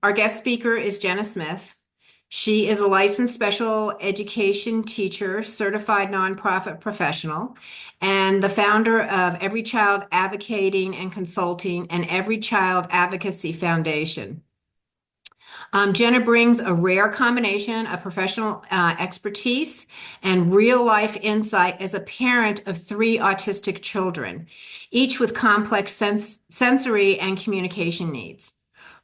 Our guest speaker is Jenna Smith. She is a licensed special education teacher, certified nonprofit professional, and the founder of Every Child Advocating and Consulting and Every Child Advocacy Foundation. Jenna brings a rare combination of professional expertise and real life insight as a parent of three autistic children, each with complex sensory and communication needs.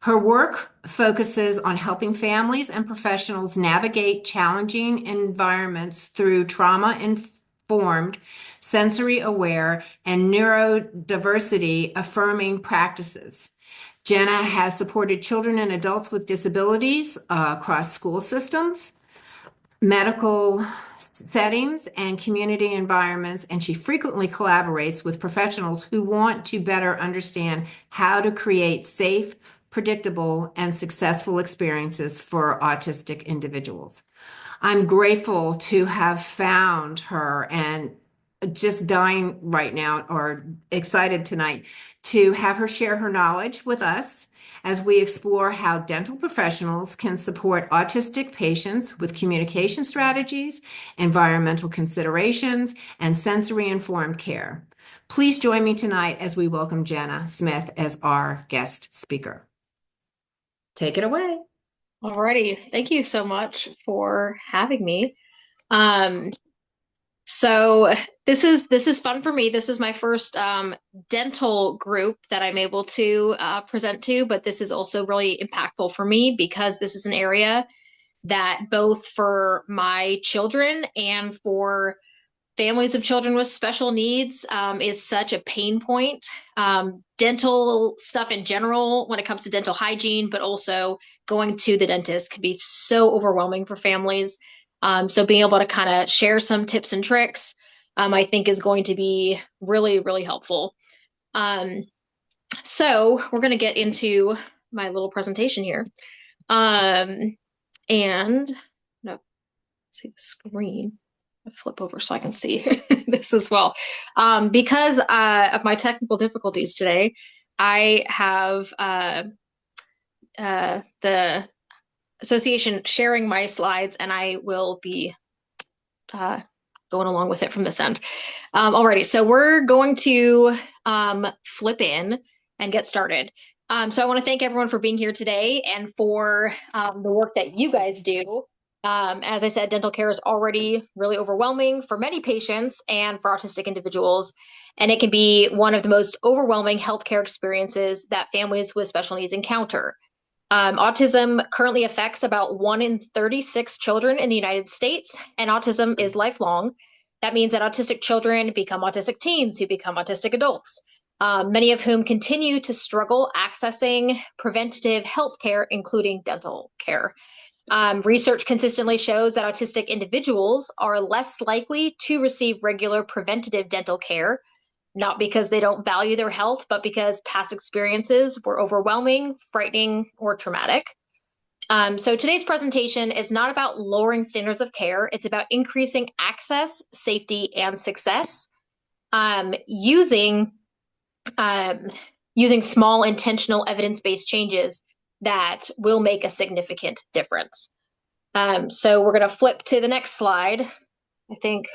Her work focuses on helping families and professionals navigate challenging environments through trauma-informed, sensory-aware, and neurodiversity-affirming practices. Jenna has supported children and adults with disabilities across school systems, medical settings, and community environments, and she frequently collaborates with professionals who want to better understand how to create safe, predictable, and successful experiences for autistic individuals. I'm grateful to have found her and just dying right now or excited tonight to have her share her knowledge with us as we explore how dental professionals can support autistic patients with communication strategies, environmental considerations, and sensory informed care. Please join me tonight as we welcome Jenna Smith as our guest speaker. Take it away. Alrighty, thank you so much for having me. So this is fun for me. This is my first dental group that I'm able to present to, but this is also really impactful for me because this is an area that both for my children and for families of children with special needs is such a pain point. Dental stuff in general, when it comes to dental hygiene, but also going to the dentist can be so overwhelming for families. So being able to kind of share some tips and tricks, I think is going to be really, really helpful. So we're going to get into my little presentation here. And no, see the screen. Flip over so I can see this as well. Because of my technical difficulties today, I have the association sharing my slides, and I will be going along with it from this end. Alrighty, so we're going to flip in and get started. So I want to thank everyone for being here today and for the work that you guys do. As I said, dental care is already really overwhelming for many patients and for autistic individuals, and it can be one of the most overwhelming healthcare experiences that families with special needs encounter. Autism currently affects about 1 in 36 children in the United States, and autism is lifelong. That means that autistic children become autistic teens who become autistic adults, many of whom continue to struggle accessing preventative health care, including dental care. Research consistently shows that autistic individuals are less likely to receive regular preventative dental care, not because they don't value their health, but because past experiences were overwhelming, frightening, or traumatic. So today's presentation is not about lowering standards of care. It's about increasing access, safety, and success using small intentional evidence-based changes that will make a significant difference. So we're going to flip to the next slide. I think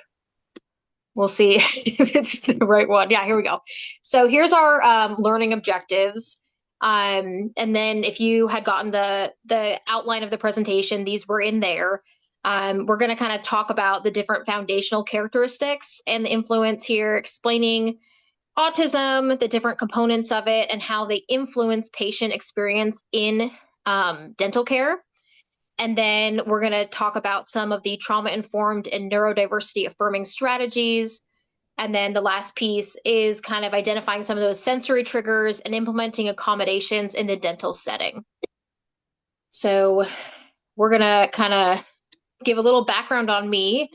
we'll see if it's the right one. Yeah, here we go. So here's our learning objectives. And then if you had gotten the outline of the presentation, these were in there. We're going to kind of talk about the different foundational characteristics and the influence here, explaining autism, the different components of it, and how they influence patient experience in dental care. And then we're going to talk about some of the trauma-informed and neurodiversity-affirming strategies. And then the last piece is kind of identifying some of those sensory triggers and implementing accommodations in the dental setting. So we're going to kind of give a little background on me.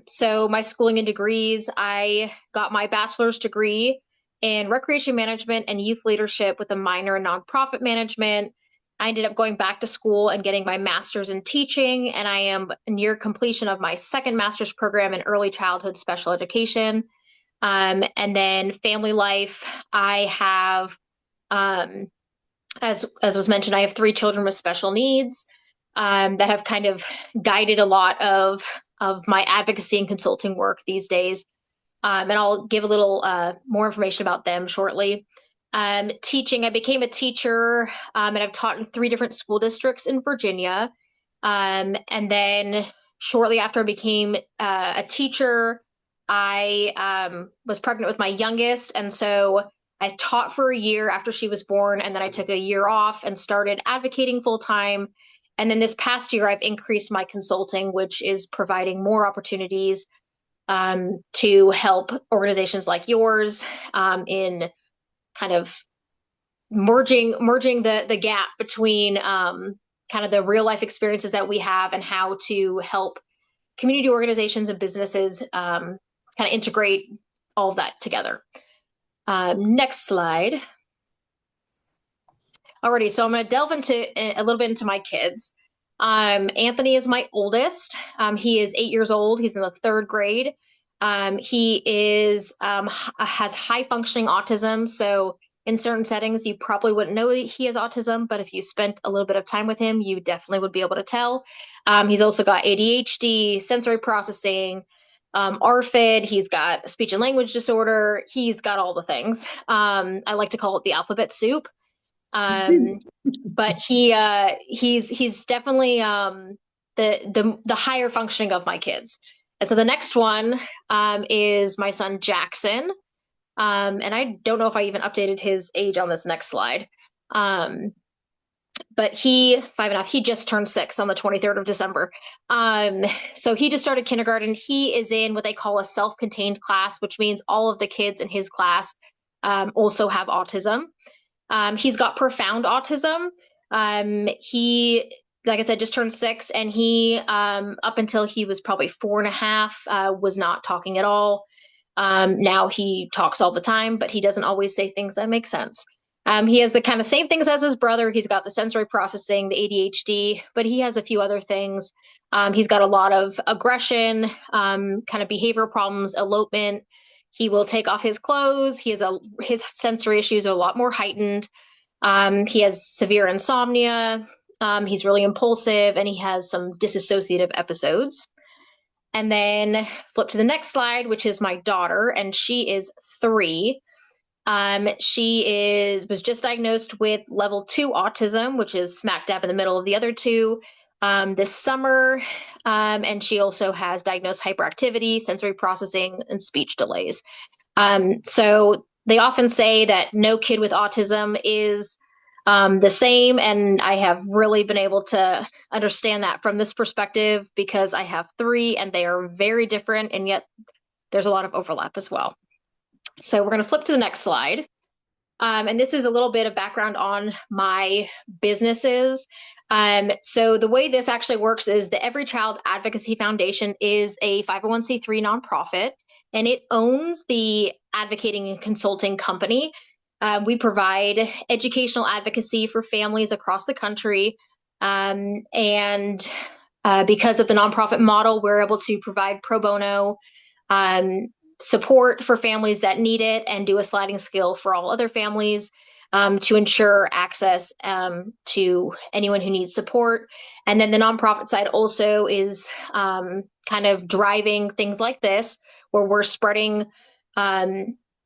So my schooling and degrees, I got my bachelor's degree in recreation management and youth leadership with a minor in nonprofit management. I ended up going back to school and getting my master's in teaching, and I am near completion of my second master's program in early childhood special education. And then family life, I have As was mentioned, I have 3 children with special needs that have kind of guided a lot of my advocacy and consulting work these days. And I'll give a little more information about them shortly. Teaching, I became a teacher, and I've taught in 3 different school districts in Virginia. And then shortly after I became a teacher, I was pregnant with my youngest. And so I taught for a year after she was born, and then I took a year off and started advocating full time. And then this past year, I've increased my consulting, which is providing more opportunities to help organizations like yours in kind of merging the gap between kind of the real life experiences that we have and how to help community organizations and businesses kind of integrate all of that together. Next slide. Alrighty, so I'm going to delve into a little bit into my kids. Anthony is my oldest. He is 8 years old. He's in the 3rd grade. He is has high functioning autism. So in certain settings, you probably wouldn't know that he has autism, but if you spent a little bit of time with him, you definitely would be able to tell. He's also got ADHD, sensory processing, ARFID. He's got speech and language disorder. He's got all the things. I like to call it the alphabet soup. But he's definitely the higher functioning of my kids. And so the next one is my son Jackson. And I don't know if I even updated his age on this next slide. But 5.5, he just turned 6 on the 23rd of December. So he just started kindergarten. He is in what they call a self-contained class, which means all of the kids in his class also have autism. He's got profound autism. He, like I said, just turned 6, and he, up until he was probably 4.5, was not talking at all. Now he talks all the time, but he doesn't always say things that make sense. He has the kind of same things as his brother. He's got the sensory processing, the ADHD, but he has a few other things. He's got a lot of aggression, kind of behavioral problems, elopement. He will take off his clothes. His sensory issues are a lot more heightened. He has severe insomnia. He's really impulsive, and he has some dissociative episodes. And then flip to the next slide, which is my daughter, and she is 3. She was just diagnosed with level 2 autism, which is smack dab in the middle of the other 2 this summer. And she also has diagnosed hyperactivity, sensory processing, and speech delays. So they often say that no kid with autism is the same. And I have really been able to understand that from this perspective because I have 3 and they are very different. And yet there's a lot of overlap as well. So we're going to flip to the next slide. And this is a little bit of background on my businesses. So the way this actually works is the Every Child Advocacy Foundation is a 501c3 nonprofit, and it owns the advocating and consulting company. We provide educational advocacy for families across the country. And because of the nonprofit model, we're able to provide pro bono support for families that need it and do a sliding scale for all other families to ensure access to anyone who needs support. And then the nonprofit side also is kind of driving things like this, where we're spreading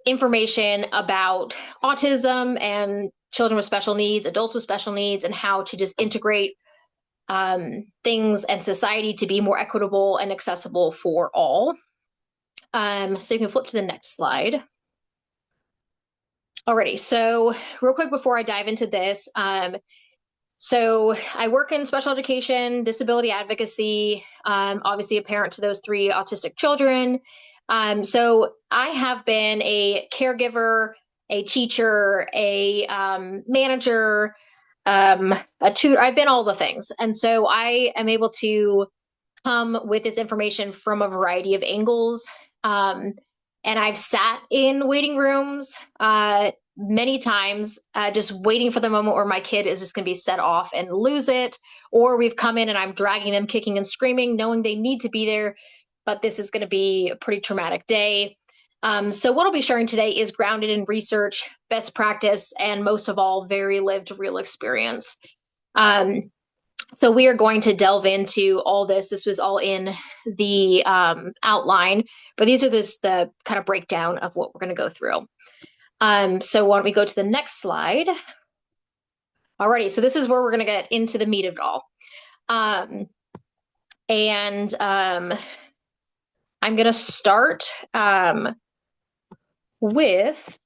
information about autism and children with special needs, adults with special needs, and how to just integrate things and society to be more equitable and accessible for all. So you can flip to the next slide. Alrighty, so real quick before I dive into this, so I work in special education, disability advocacy, obviously a parent to those 3 autistic children. So I have been a caregiver, a teacher, a manager, a tutor. I've been all the things. And so I am able to come with this information from a variety of angles. And I've sat in waiting rooms many times, just waiting for the moment where my kid is just going to be set off and lose it. Or we've come in and I'm dragging them kicking and screaming, knowing they need to be there, but this is going to be a pretty traumatic day. So what I'll be sharing today is grounded in research, best practice, and most of all, very lived real experience. So we are going to delve into all this. This was all in the outline, but these are the kind of breakdown of what we're going to go through. So why don't we go to the next slide? Alrighty, so this is where we're going to get into the meat of it all. I'm going to start with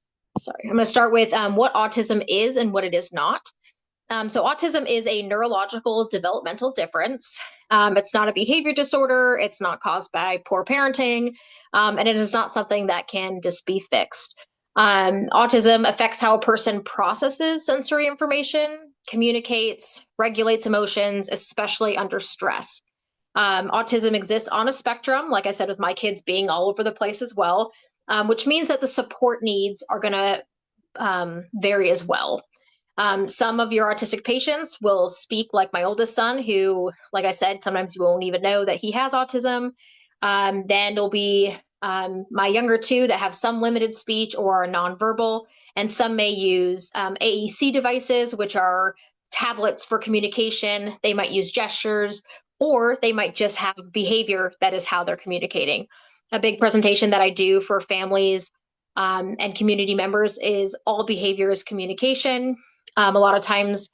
what autism is and what it is not. So autism is a neurological developmental difference. It's not a behavior disorder. It's not caused by poor parenting. And it is not something that can just be fixed. Autism affects how a person processes sensory information, communicates, regulates emotions, especially under stress. Autism exists on a spectrum, like I said, with my kids being all over the place as well, which means that the support needs are going to vary as well. Some of your autistic patients will speak like my oldest son, who, like I said, sometimes you won't even know that he has autism. Then there'll be my younger two that have some limited speech or are nonverbal, and some may use AEC devices, which are tablets for communication. They might use gestures, or they might just have behavior that is how they're communicating. A big presentation that I do for families and community members is all behavior is communication. A lot of times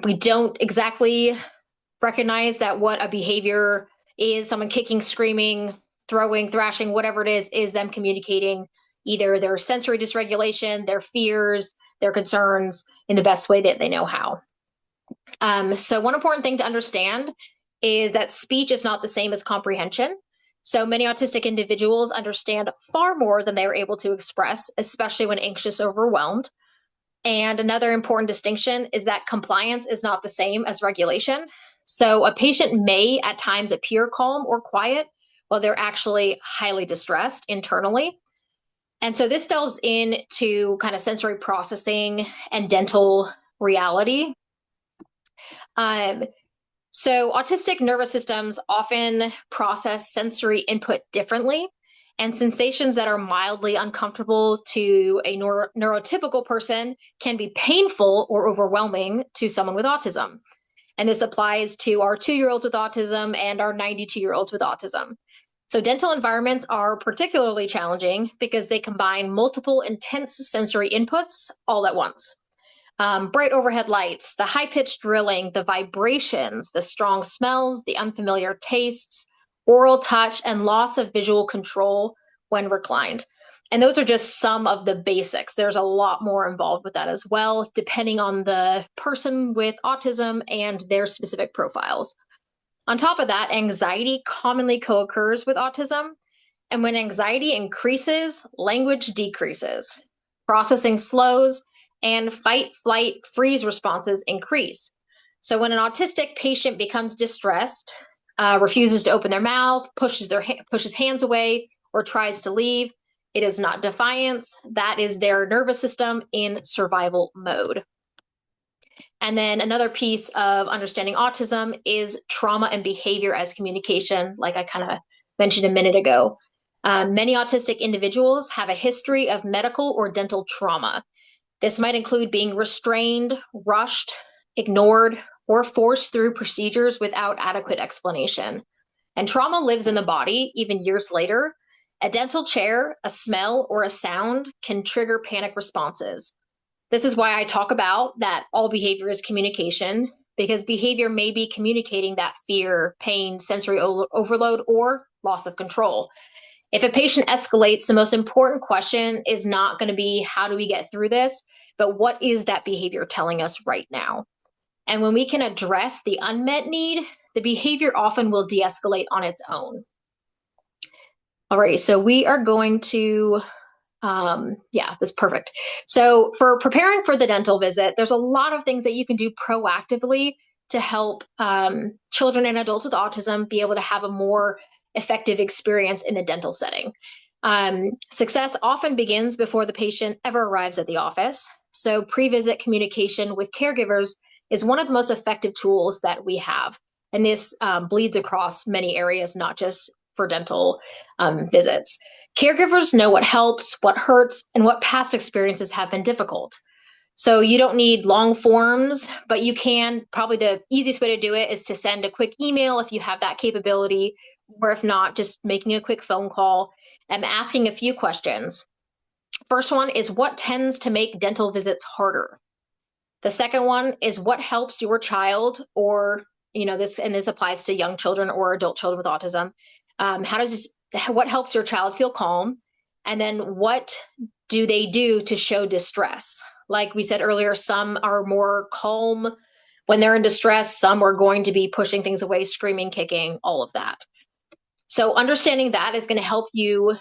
we don't exactly recognize that what a behavior is. Someone kicking, screaming, throwing, thrashing, whatever it is them communicating either their sensory dysregulation, their fears, their concerns in the best way that they know how. So one important thing to understand is that speech is not the same as comprehension. So many autistic individuals understand far more than they are able to express, especially when anxious or overwhelmed. And another important distinction is that compliance is not the same as regulation. So a patient may at times appear calm or quiet while they're actually highly distressed internally. And so this delves into kind of sensory processing and dental reality. So autistic nervous systems often process sensory input differently, and sensations that are mildly uncomfortable to a neurotypical person can be painful or overwhelming to someone with autism. And this applies to our 2-year-olds with autism and our 92-year-olds with autism. So dental environments are particularly challenging because they combine multiple intense sensory inputs all at once. Bright overhead lights, the high-pitched drilling, the vibrations, the strong smells, the unfamiliar tastes, oral touch, and loss of visual control when reclined. And those are just some of the basics. There's a lot more involved with that as well, depending on the person with autism and their specific profiles. On top of that, anxiety commonly co-occurs with autism. And when anxiety increases, language decreases, processing slows, and fight, flight, freeze responses increase. So when an autistic patient becomes distressed, refuses to open their mouth, pushes hands away, or tries to leave, it is not defiance. That is their nervous system in survival mode. And then another piece of understanding autism is trauma and behavior as communication, like I kind of mentioned a minute ago. Many autistic individuals have a history of medical or dental trauma. This might include being restrained, rushed, ignored, or forced through procedures without adequate explanation. And trauma lives in the body even years later. A dental chair, a smell, or a sound can trigger panic responses. This is why I talk about that all behavior is communication, because behavior may be communicating that fear, pain, sensory overload, or loss of control. If a patient escalates, the most important question is not going to be, how do we get through this? But what is that behavior telling us right now? And when we can address the unmet need, the behavior often will de-escalate on its own. Alrighty, so we are going to, that's perfect. So for preparing for the dental visit, there's a lot of things that you can do proactively to help children and adults with autism be able to have a more effective experience in the dental setting. Success often begins before the patient ever arrives at the office. So pre-visit communication with caregivers is one of the most effective tools that we have. And this bleeds across many areas, not just for dental visits. Caregivers know what helps, what hurts, and what past experiences have been difficult. So you don't need long forms, but you can, probably the easiest way to do it is to send a quick email if you have that capability, or if not, just making a quick phone call and asking a few questions. First one is, what tends to make dental visits harder? The second one is, what helps your child, or this applies to young children or adult children with autism. What helps your child feel calm? And then what do they do to show distress? Like we said earlier, some are more calm when they're in distress. Some are going to be pushing things away, screaming, kicking, all of that. So understanding that is going to help you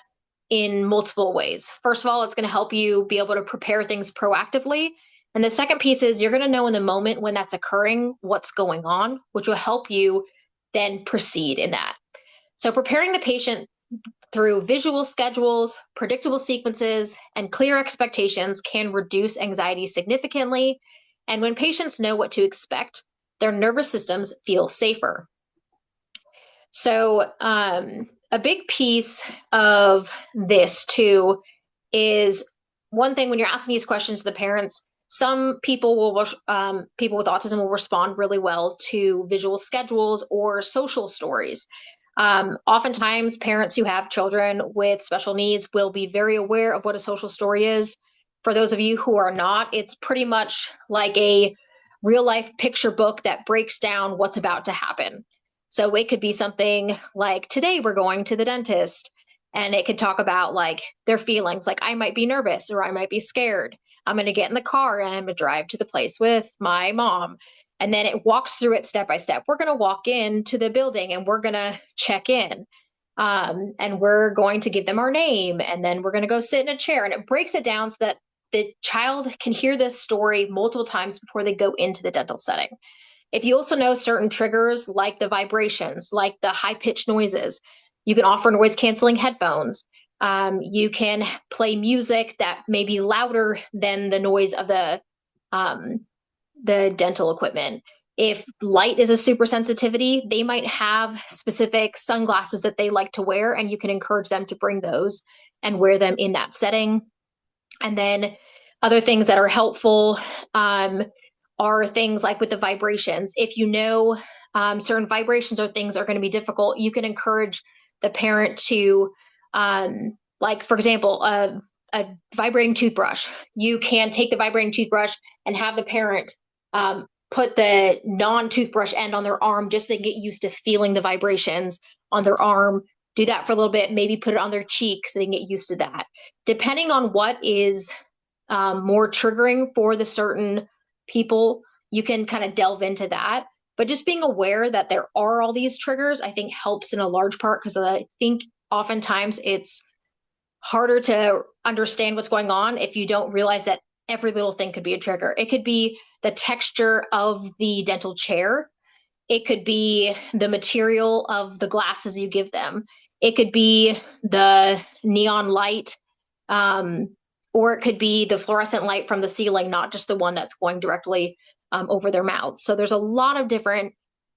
in multiple ways. First of all, it's going to help you be able to prepare things proactively. And the second piece is you're going to know in the moment when that's occurring what's going on, which will help you then proceed in that. So preparing the patient through visual schedules, predictable sequences, and clear expectations can reduce anxiety significantly. And when patients know what to expect, their nervous systems feel safer. So a big piece of this too is, one thing when you're asking these questions to the parents, some people people with autism will respond really well to visual schedules or social stories. Oftentimes, parents who have children with special needs will be very aware of what a social story is. For those of you who are not, it's pretty much like a real life picture book that breaks down what's about to happen. So it could be something like, today we're going to the dentist, and it could talk about like their feelings, like I might be nervous or I might be scared. I'm going to get in the car and I'm going to drive to the place with my mom. And then it walks through it step by step. We're going to walk into the building and we're going to check in. And we're going to give them our name. And then we're going to go sit in a chair. And it breaks it down so that the child can hear this story multiple times before they go into the dental setting. If you also know certain triggers, like the vibrations, like the high-pitched noises, you can offer noise-canceling headphones. You can play music that may be louder than the noise of the dental equipment. If light is a super sensitivity, they might have specific sunglasses that they like to wear, and you can encourage them to bring those and wear them in that setting. And then other things that are helpful are things like with the vibrations. If you know certain vibrations or things are going to be difficult, you can encourage the parent to, like, for example, a vibrating toothbrush. You can take the vibrating toothbrush and have the parent put the non-toothbrush end on their arm just so they get used to feeling the vibrations on their arm. Do that for a little bit, maybe put it on their cheek so they can get used to that. Depending on what is more triggering for the certain people, you can kind of delve into that. But just being aware that there are all these triggers, I think helps in a large part, because I think oftentimes it's harder to understand what's going on if you don't realize that every little thing could be a trigger. It could be the texture of the dental chair. It could be the material of the glasses you give them. It could be the neon light, or it could be the fluorescent light from the ceiling, not just the one that's going directly over their mouths. So there's a lot of different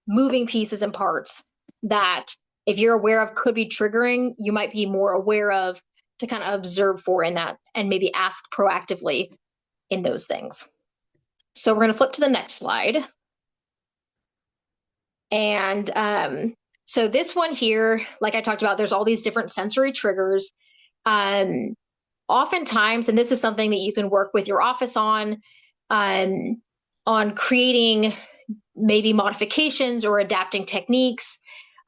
moving pieces and parts that if you're aware of could be triggering, you might be more aware of to kind of observe for in that and maybe ask proactively in those things. So we're going to flip to the next slide. And so this one here, like I talked about, there's all these different sensory triggers. Oftentimes, and this is something that you can work with your office on creating maybe modifications or adapting techniques.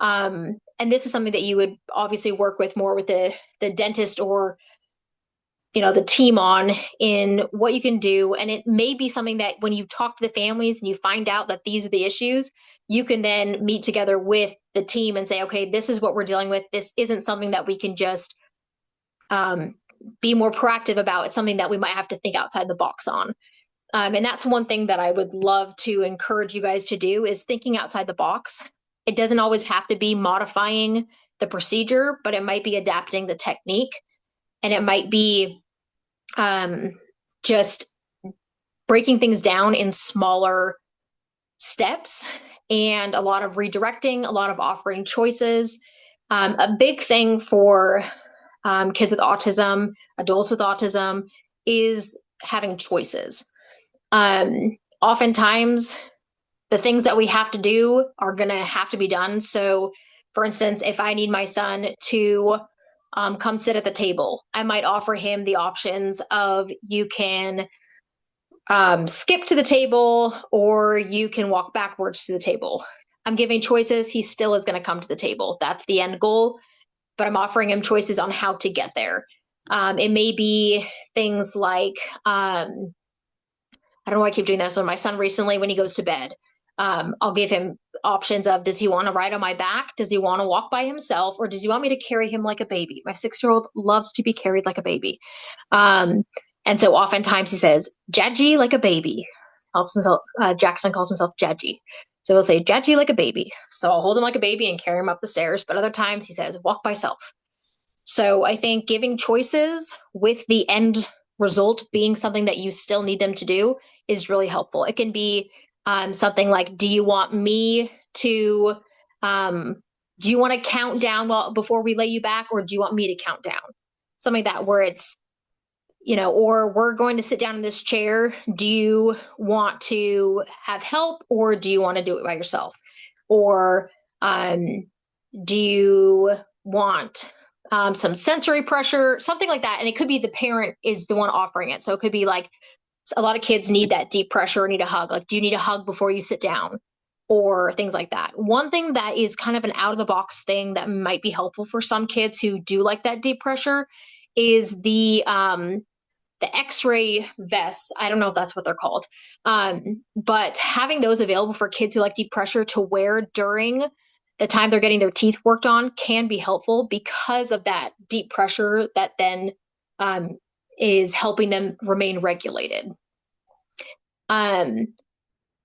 And this is something that you would obviously work with more with the dentist or the team on, in what you can do. And it may be something that when you talk to the families and you find out that these are the issues, you can then meet together with the team and say, okay, this is what we're dealing with. This isn't something that we can just be more proactive about. It's something that we might have to think outside the box on. And that's one thing that I would love to encourage you guys to do, is thinking outside the box. It doesn't always have to be modifying the procedure, but it might be adapting the technique. And it might be just breaking things down in smaller steps, and a lot of redirecting, a lot of offering choices. A big thing for kids with autism, adults with autism, is having choices. Oftentimes, the things that we have to do are going to have to be done. So, for instance, if I need my son to come sit at the table, I might offer him the options of you can skip to the table or you can walk backwards to the table. I'm giving choices. He still is going to come to the table. That's the end goal, but I'm offering him choices on how to get there. It may be things like, I don't know why I keep doing that. So my son recently, when he goes to bed, I'll give him options of, does he want to ride on my back? Does he want to walk by himself? Or does he want me to carry him like a baby? My 6-year-old loves to be carried like a baby. And so oftentimes he says, Jadji like a baby. Helps himself, Jackson calls himself Jadji. So he'll say, Jadji like a baby. So I'll hold him like a baby and carry him up the stairs. But other times he says, walk by self. So I think giving choices with the end result being something that you still need them to do is really helpful. It can be something like, do you want me to, do you want to count down before we lay you back, or do you want me to count down? Something like that, where it's, or we're going to sit down in this chair. Do you want to have help, or do you want to do it by yourself? Or do you want some sensory pressure, something like that? And it could be the parent is the one offering it. So it could be like, a lot of kids need that deep pressure or need a hug. Like, do you need a hug before you sit down? Or things like that. One thing that is kind of an out of the box thing that might be helpful for some kids who do like that deep pressure is the X-ray vests. I don't know if that's what they're called. But having those available for kids who like deep pressure to wear during the time they're getting their teeth worked on can be helpful because of that deep pressure that then is helping them remain regulated. And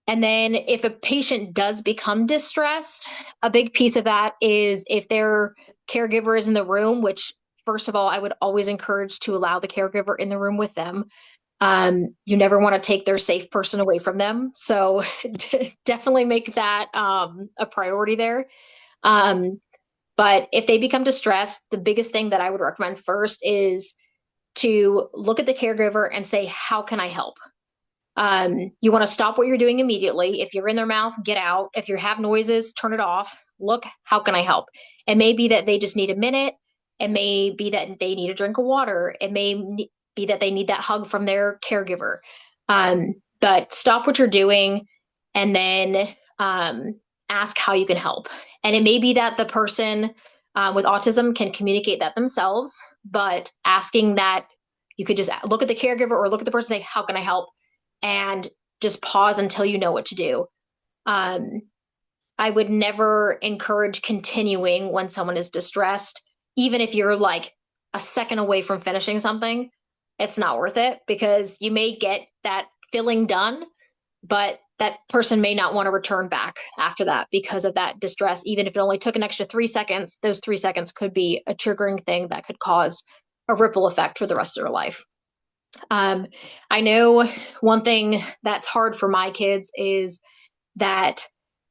then if a patient does become distressed, a big piece of that is if their caregiver is in the room, which first of all, I would always encourage to allow the caregiver in the room with them. You never want to take their safe person away from them. So definitely make that a priority there. But if they become distressed, the biggest thing that I would recommend first is to look at the caregiver and say, how can I help? You want to stop what you're doing immediately. If you're in their mouth, get out. If you have noises, turn it off. Look, how can I help? It may be that they just need a minute. It may be that they need a drink of water. It may be that they need that hug from their caregiver. But stop what you're doing and then ask how you can help. And it may be that the person with autism can communicate that themselves, but asking that you could just look at the caregiver or look at the person and say, how can I help? And just pause until you know what to do. I would never encourage continuing when someone is distressed, even if you're like a second away from finishing something. It's not worth it because you may get that filling done, but that person may not want to return back after that because of that distress. Even if it only took an extra 3 seconds, those 3 seconds could be a triggering thing that could cause a ripple effect for the rest of their life. I know one thing that's hard for my kids is that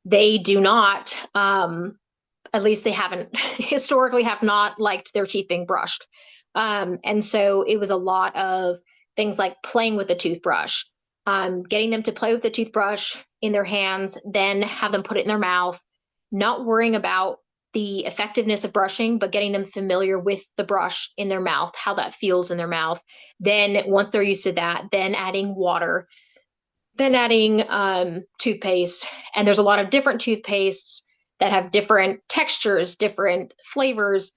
they do not, at least they haven't historically have not liked their teeth being brushed. And so it was a lot of things like playing with the toothbrush, getting them to play with the toothbrush in their hands, then have them put it in their mouth, not worrying about the effectiveness of brushing, but getting them familiar with the brush in their mouth, how that feels in their mouth. Then once they're used to that, then adding water, then adding toothpaste. And there's a lot of different toothpastes that have different textures, different flavors.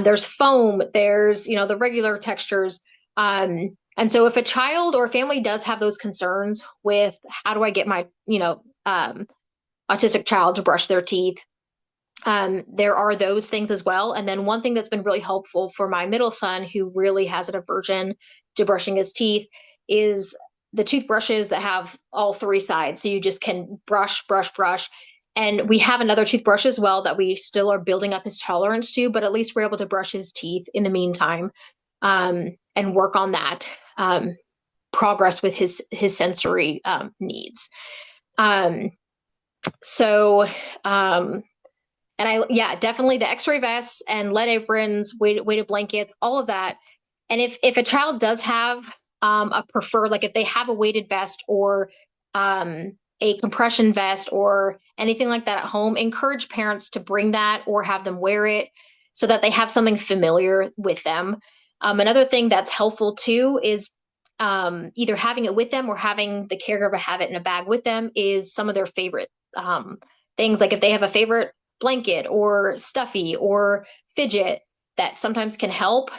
There's foam, there's, the regular textures. And so if a child or a family does have those concerns with how do I get my, autistic child to brush their teeth, there are those things as well. And then one thing that's been really helpful for my middle son, who really has an aversion to brushing his teeth, is the toothbrushes that have all 3 sides. So you just can brush, brush, brush. And we have another toothbrush as well that we still are building up his tolerance to, but at least we're able to brush his teeth in the meantime, and work on that progress with his sensory needs. And yeah, definitely the x-ray vests and lead aprons, weighted blankets, all of that. And if a child does have a preferred, like if they have a weighted vest or a compression vest or anything like that at home, encourage parents to bring that or have them wear it so that they have something familiar with them. Another thing that's helpful too is either having it with them or having the caregiver have it in a bag with them is some of their favorite things. Like if they have a favorite blanket or stuffy or fidget that sometimes can help,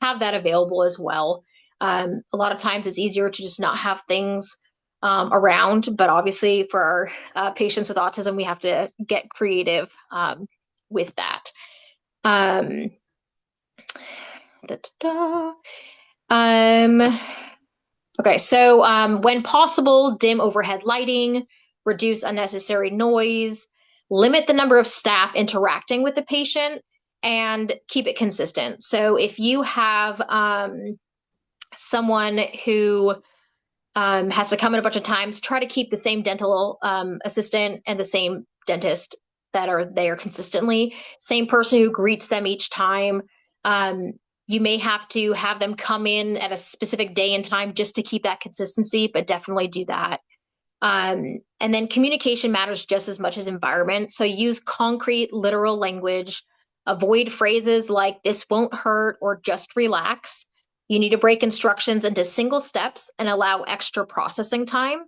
have that available as well. A lot of times it's easier to just not have things around, but obviously for our patients with autism, we have to get creative with that. Um, da, da, da. Okay, so when possible, dim overhead lighting, reduce unnecessary noise, limit the number of staff interacting with the patient, and keep it consistent. So if you have someone who has to come in a bunch of times, try to keep the same dental assistant and the same dentist that are there consistently, same person who greets them each time. You may have to have them come in at a specific day and time just to keep that consistency, but definitely do that. And then communication matters just as much as environment. So use concrete, literal language, avoid phrases like this won't hurt or just relax. You need to break instructions into single steps and allow extra processing time.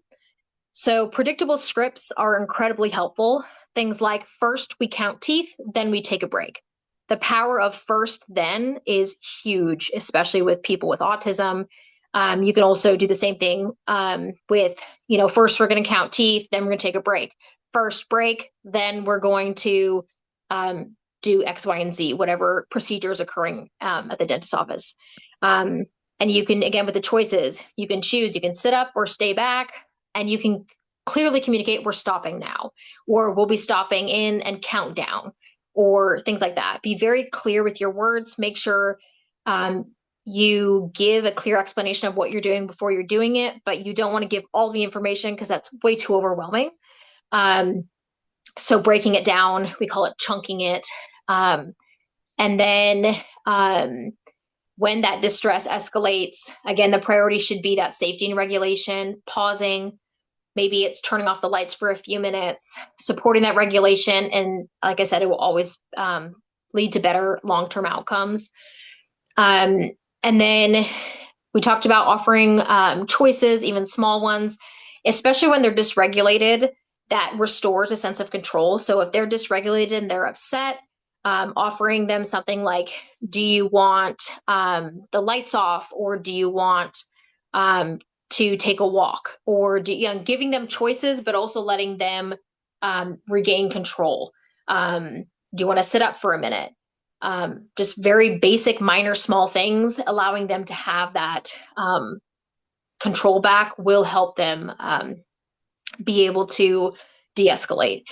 So predictable scripts are incredibly helpful. Things like first we count teeth, then we take a break. The power of first then is huge, especially with people with autism. You can also do the same thing with, first we're going to count teeth, then we're going to take a break. First break, then we're going to do X, Y, and Z, whatever procedure is occurring at the dentist's office. And you can, again, with the choices, you can choose, you can sit up or stay back, and you can clearly communicate, we're stopping now, or we'll be stopping in and count down, or things like that. Be very clear with your words. Make sure you give a clear explanation of what you're doing before you're doing it, but you don't want to give all the information because that's way too overwhelming. So breaking it down, we call it chunking it. And then when that distress escalates, again, the priority should be that safety and regulation, pausing. Maybe it's turning off the lights for a few minutes, supporting that regulation. And like I said, it will always lead to better long-term outcomes. And then we talked about offering choices, even small ones, especially when they're dysregulated, that restores a sense of control. So if they're dysregulated and they're upset, offering them something like, do you want the lights off, or do you want to take a walk, or giving them choices, but also letting them regain control. Do you want to sit up for a minute? Just very basic, minor, small things, allowing them to have that control back will help them be able to de-escalate.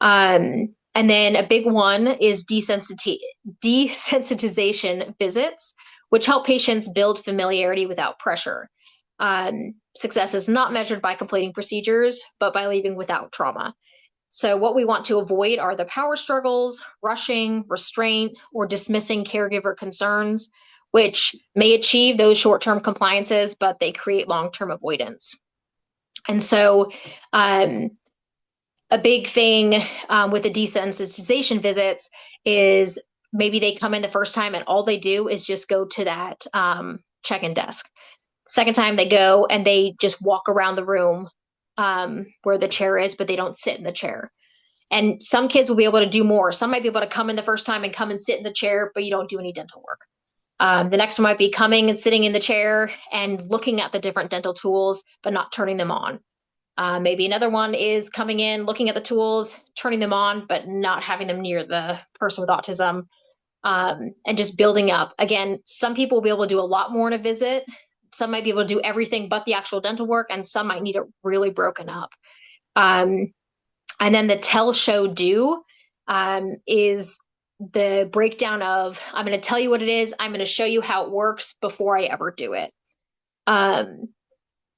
And then a big one is desensitization visits, which help patients build familiarity without pressure. Success is not measured by completing procedures, but by leaving without trauma. So what we want to avoid are the power struggles, rushing, restraint, or dismissing caregiver concerns, which may achieve those short-term compliances, but they create long-term avoidance. And so a big thing with the desensitization visits is maybe they come in the first time and all they do is just go to that check-in desk. Second time they go and they just walk around the room where the chair is, but they don't sit in the chair. And some kids will be able to do more. Some might be able to come in the first time and come and sit in the chair, but you don't do any dental work. The next one might be coming and sitting in the chair and looking at the different dental tools, but not turning them on. Maybe another one is coming in, looking at the tools, turning them on, but not having them near the person with autism, and just building up. Again, some people will be able to do a lot more in a visit. Some might be able to do everything but the actual dental work, and some might need it really broken up. And then the tell, show, do is the breakdown of, I'm going to tell you what it is, I'm going to show you how it works before I ever do it.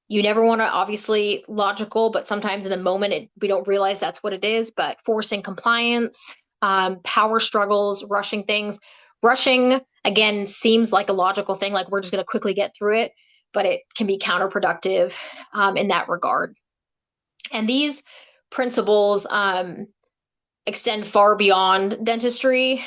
You never want to, obviously, logical, but sometimes in the moment we don't realize that's what it is, but forcing compliance, power struggles, rushing things. Rushing, again, seems like a logical thing, like we're just going to quickly get through it, but it can be counterproductive in that regard. And these principles extend far beyond dentistry.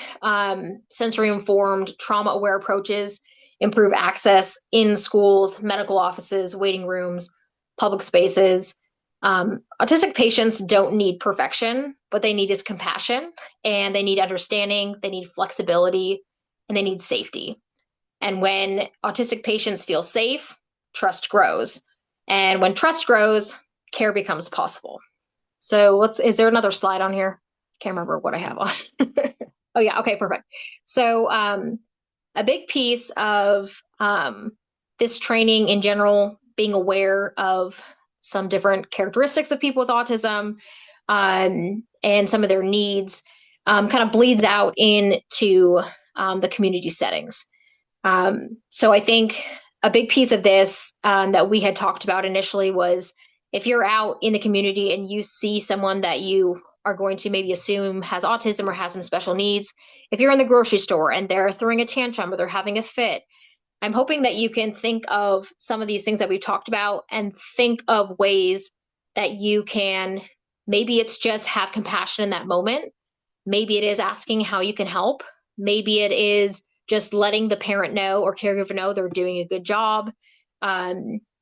Sensory-informed, trauma-aware approaches improve access in schools, medical offices, waiting rooms, public spaces. Autistic patients don't need perfection. What they need is compassion, and they need understanding, they need flexibility, and they need safety. And when autistic patients feel safe, trust grows. And when trust grows, care becomes possible. So is there another slide on here? Can't remember what I have on. Oh yeah, okay, perfect. So a big piece of this training in general, being aware of some different characteristics of people with autism and some of their needs kind of bleeds out into the community settings. So I think a big piece of this that we had talked about initially was if you're out in the community and you see someone that you are going to maybe assume has autism or has some special needs, if you're in the grocery store and they're throwing a tantrum or they're having a fit, I'm hoping that you can think of some of these things that we've talked about and think of ways that you can, maybe it's just have compassion in that moment. Maybe it is asking how you can help. Maybe it is just letting the parent know or caregiver know they're doing a good job.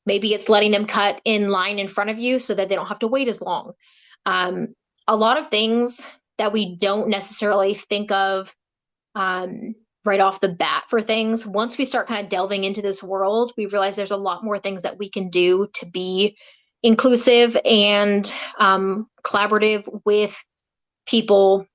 Maybe it's letting them cut in line in front of you so that they don't have to wait as long. A lot of things that we don't necessarily think of right off the bat for things. Once we start kind of delving into this world, we realize there's a lot more things that we can do to be inclusive and collaborative with people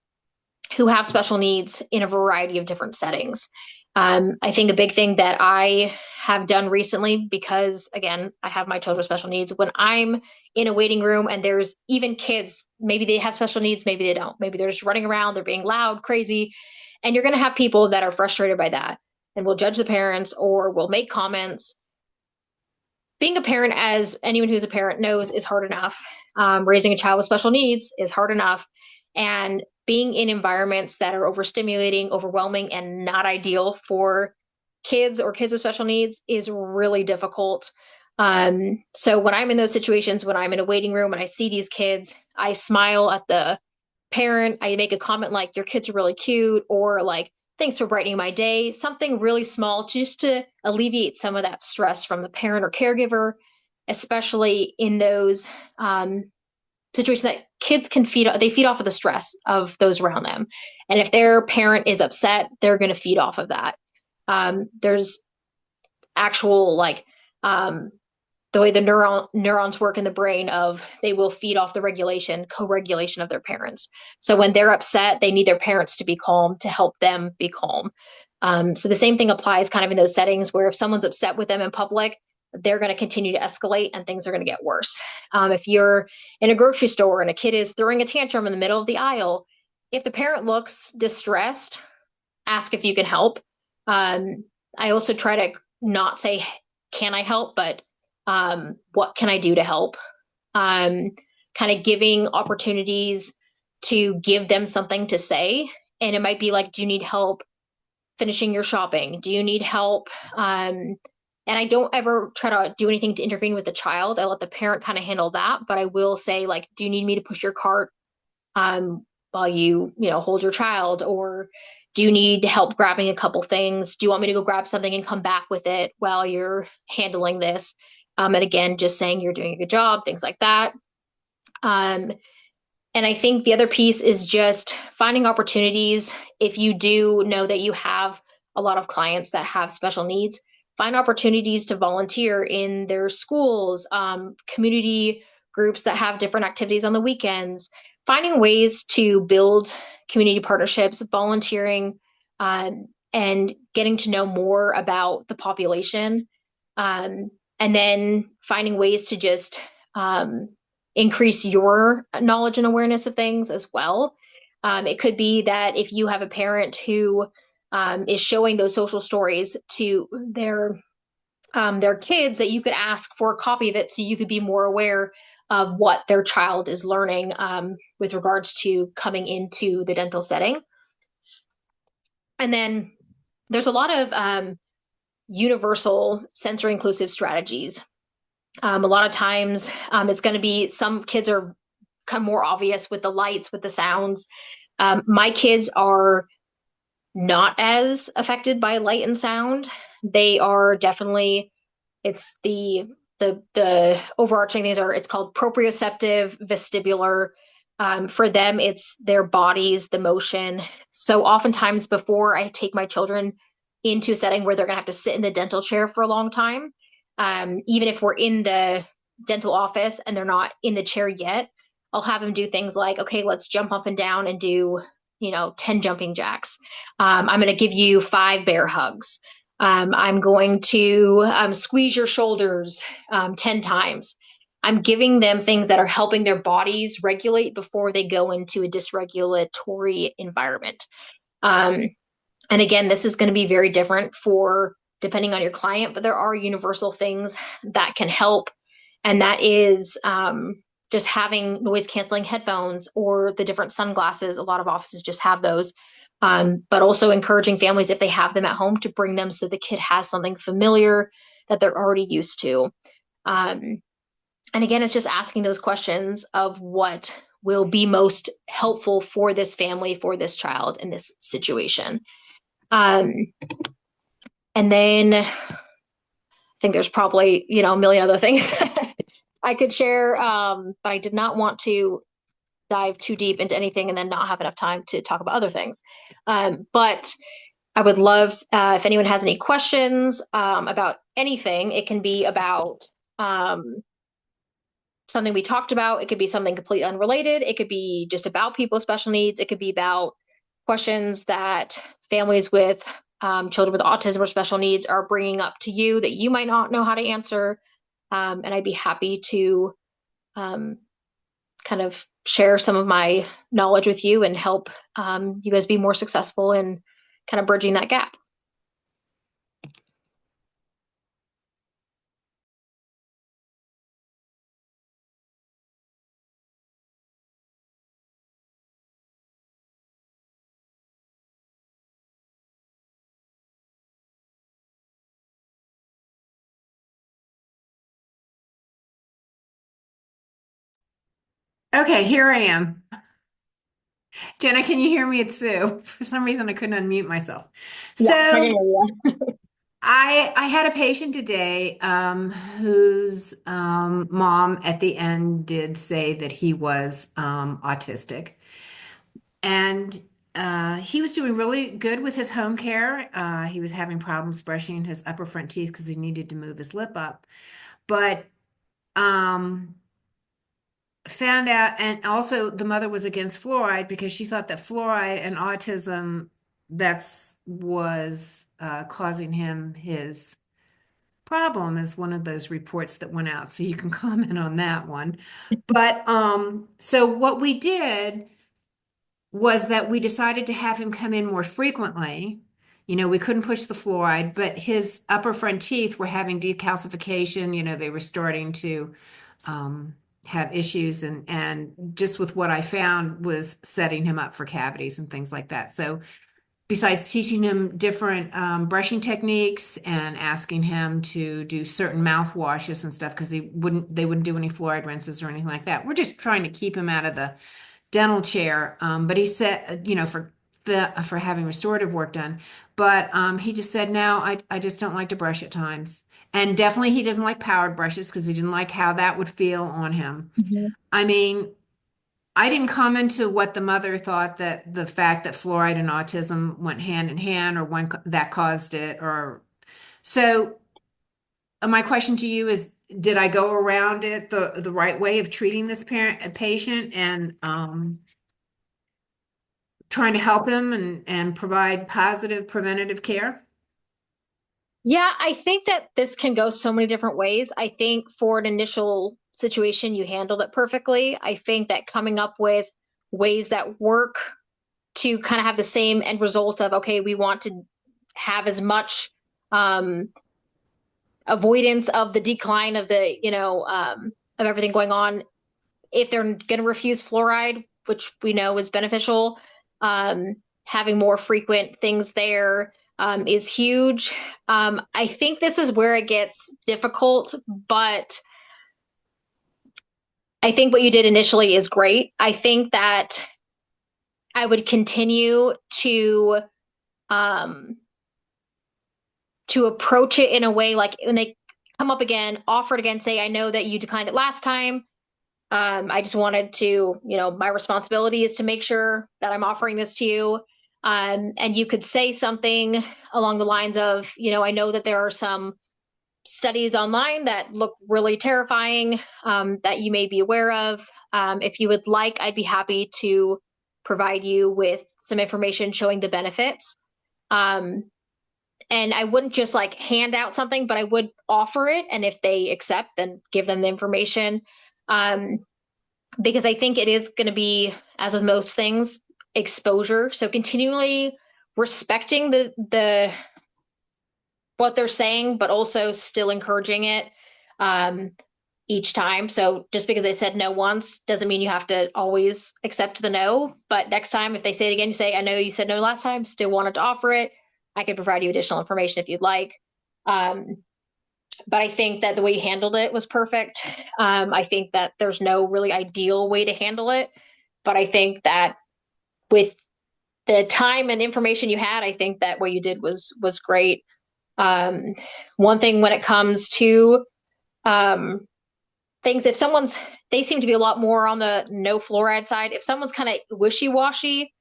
who have special needs in a variety of different settings. I think a big thing that I have done recently, because again, I have my children with special needs, when I'm in a waiting room and there's even kids, maybe they have special needs, maybe they don't. Maybe they're just running around, they're being loud, crazy. And you're going to have people that are frustrated by that and will judge the parents or will make comments. Being a parent, as anyone who's a parent knows, is hard enough. Raising a child with special needs is hard enough. And being in environments that are overstimulating, overwhelming, and not ideal for kids or kids with special needs is really difficult. So when I'm in those situations, when I'm in a waiting room and I see these kids, I smile at the parent. I make a comment like, your kids are really cute, or like, thanks for brightening my day, something really small just to alleviate some of that stress from the parent or caregiver, especially in those situations that kids can feed off of the stress of those around them. And if their parent is upset, they're going to feed off of that. There's actual the way the neurons work in the brain of they will feed off the co-regulation of their parents. So when they're upset, they need their parents to be calm to help them be calm. So the same thing applies kind of in those settings where if someone's upset with them in public, they're going to continue to escalate and things are going to get worse. If you're in a grocery store and a kid is throwing a tantrum in the middle of the aisle, if the parent looks distressed, ask if you can help. I also try to not say, can I help, but what can I do to help? Kind of giving opportunities to give them something to say. And it might be like, do you need help finishing your shopping? Do you need help? And I don't ever try to do anything to intervene with the child. I let the parent kind of handle that. But I will say, like, do you need me to push your cart while you hold your child? Or do you need help grabbing a couple things? Do you want me to go grab something and come back with it while you're handling this? And again, just saying you're doing a good job, things like that. And I think the other piece is just finding opportunities. If you do know that you have a lot of clients that have special needs, find opportunities to volunteer in their schools, community groups that have different activities on the weekends, finding ways to build community partnerships, volunteering, and getting to know more about the population. And then finding ways to just increase your knowledge and awareness of things as well. It could be that if you have a parent who is showing those social stories to their kids, that you could ask for a copy of it so you could be more aware of what their child is learning with regards to coming into the dental setting. And then there's a lot of universal sensory inclusive strategies. A lot of times it's going to be some kids are kind of more obvious with the lights, with the sounds. My kids are not as affected by light and sound. They are definitely, it's the overarching things are, it's called proprioceptive, vestibular. For them, it's their bodies, the motion. So oftentimes before I take my children into a setting where they're going to have to sit in the dental chair for a long time, even if we're in the dental office and they're not in the chair yet, I'll have them do things like, okay, let's jump up and down and do, 10 jumping jacks. I'm going to give you 5 bear hugs. I'm going to squeeze your shoulders 10 times. I'm giving them things that are helping their bodies regulate before they go into a dysregulatory environment. And again, this is going to be very different for depending on your client, but there are universal things that can help. And that is just having noise canceling headphones or the different sunglasses. A lot of offices just have those. But also encouraging families, if they have them at home, to bring them so the kid has something familiar that they're already used to. And again, it's just asking those questions of what will be most helpful for this family, for this child in this situation. And then I think there's probably, a million other things I could share, but I did not want to dive too deep into anything and then not have enough time to talk about other things. But I would love if anyone has any questions about anything. It can be about something we talked about. It could be something completely unrelated. It could be just about people with special needs. It could be about questions that families with children with autism or special needs are bringing up to you that you might not know how to answer. And I'd be happy to kind of share some of my knowledge with you and help you guys be more successful in kind of bridging that gap. Okay, here I am. Jenna, can you hear me? It's Sue. For some reason, I couldn't unmute myself. Yeah, I can So hear you. I had a patient today whose mom at the end did say that he was autistic. And he was doing really good with his home care. He was having problems brushing his upper front teeth because he needed to move his lip up. But um, found out, and also the mother was against fluoride because she thought that fluoride and autism that's was causing him his problem is one of those reports that went out. So you can comment on that one. But so what we did was that we decided to have him come in more frequently. We couldn't push the fluoride, but his upper front teeth were having decalcification. They were starting to have issues, and just with what I found was setting him up for cavities and things like that. So besides teaching him different brushing techniques and asking him to do certain mouth washes and stuff, because they wouldn't do any fluoride rinses or anything like that. We're just trying to keep him out of the dental chair. But he said, for having restorative work done. But he just said, no, I just don't like to brush at times. And definitely he doesn't like powered brushes because he didn't like how that would feel on him. Mhm. I mean, I didn't comment to what the mother thought that the fact that fluoride and autism went hand in hand or one that caused it. Or so my question to you is, did I go around it the right way of treating this patient and trying to help him and provide positive preventative care? Yeah, I think that this can go so many different ways. I think for an initial situation, you handled it perfectly. I think that coming up with ways that work to kind of have the same end result of, okay, we want to have as much avoidance of the decline of the, of everything going on if they're going to refuse fluoride, which we know is beneficial, having more frequent things there is huge. I think this is where it gets difficult, but I think what you did initially is great. I think that I would continue to approach it in a way like when they come up again, offer it again, say, I know that you declined it last time. I just wanted to, my responsibility is to make sure that I'm offering this to you. And you could say something along the lines of, I know that there are some studies online that look really terrifying that you may be aware of. If you would like, I'd be happy to provide you with some information showing the benefits. And I wouldn't just like hand out something, but I would offer it. And if they accept, then give them the information. Because I think it is going to be, as with most things, exposure. So continually respecting the what they're saying, but also still encouraging it each time. So just because they said no once doesn't mean you have to always accept the no. But next time, if they say it again, you say, I know you said no last time, still wanted to offer it. I could provide you additional information if you'd like. But I think that the way you handled it was perfect. I think that there's no really ideal way to handle it. But I think that with the time and information you had, I think that what you did was great. One thing when it comes to things, if they seem to be a lot more on the no fluoride side. If someone's kind of wishy-washy,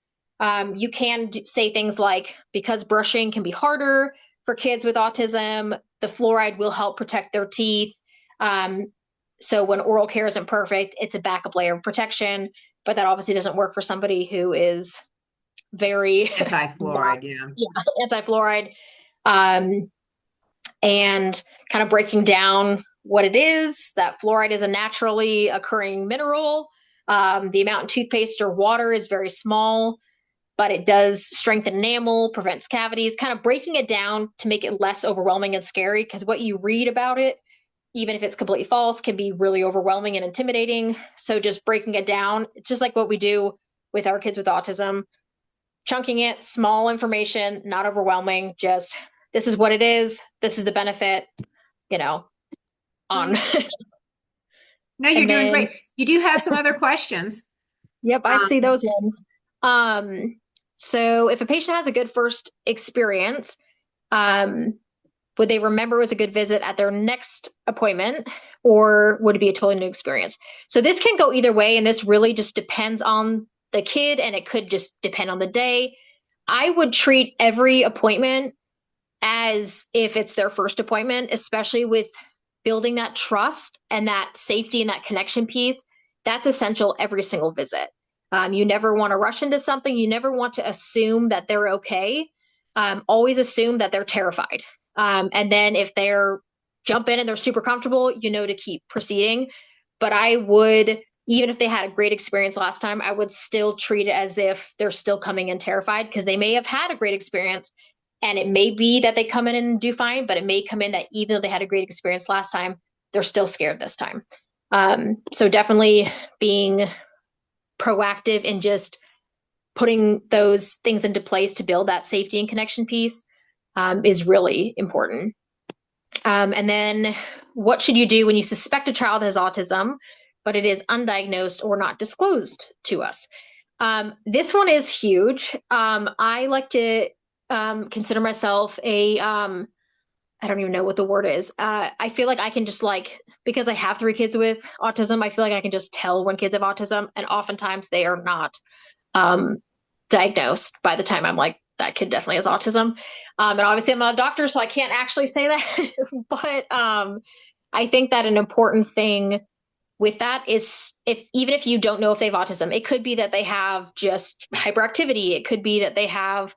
you can say things like, because brushing can be harder for kids with autism, the fluoride will help protect their teeth. So when oral care isn't perfect, it's a backup layer of protection, but that obviously doesn't work for somebody who is very Anti-fluoride, anti-fluoride. And kind of breaking down what it is, that fluoride is a naturally occurring mineral. The amount in toothpaste or water is very small, but it does strengthen enamel, prevents cavities, kind of breaking it down to make it less overwhelming and scary, because what you read about it, even if it's completely false, can be really overwhelming and intimidating. So just breaking it down, it's just like what we do with our kids with autism, chunking it, small information, not overwhelming, just this is what it is, this is the benefit, on. No, you're doing great. You do have some other questions. Yep, I see those ones. So if a patient has a good first experience, would they remember it was a good visit at their next appointment, or would it be a totally new experience? So this can go either way, and this really just depends on the kid, and it could just depend on the day. I would treat every appointment as if it's their first appointment, especially with building that trust and that safety and that connection piece. That's essential every single visit. You never want to rush into something. You never want to assume that they're okay. Always assume that they're terrified. And then if they're jump in and they're super comfortable, to keep proceeding. But I would, even if they had a great experience last time, I would still treat it as if they're still coming in terrified, because they may have had a great experience. And it may be that they come in and do fine, but it may come in that even though they had a great experience last time, they're still scared this time. So definitely being proactive and just putting those things into place to build that safety and connection piece is really important. And then what should you do when you suspect a child has autism, but it is undiagnosed or not disclosed to us? This one is huge. I like to consider myself I don't even know what the word is. I feel like I can just because I have 3 kids with autism, I feel like I can just tell when kids have autism, and oftentimes they are not diagnosed by the time I'm like, that kid definitely has autism. And obviously I'm not a doctor, so I can't actually say that. But I think that an important thing with that is even if you don't know if they have autism, it could be that they have just hyperactivity. It could be that they have